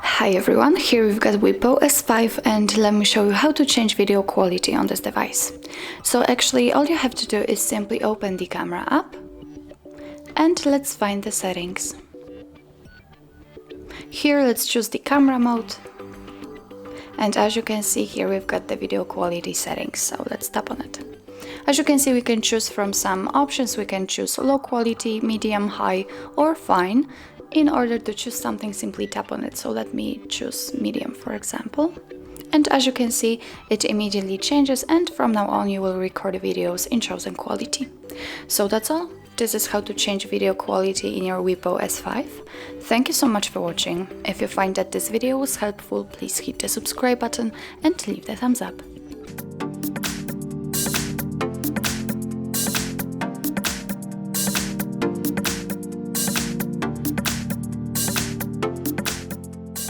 Hi everyone, here we've got WIEPPO S5 and let me show you how to change video quality on this device. So actually all you have to do is simply open the camera app and let's find the settings. Here let's choose the camera mode, and as you can see here we've got the video quality settings, so let's tap on it. As you can see, we can choose from some options. We can choose low quality, medium, high or fine. In order to choose something, simply tap on it. So let me choose medium, for example. And as you can see, it immediately changes, and from now on you will record videos in chosen quality. So that's all. This is how to change video quality in your WIEPPO S5. Thank you so much for watching. If you find that this video was helpful, please hit the subscribe button and leave the thumbs up.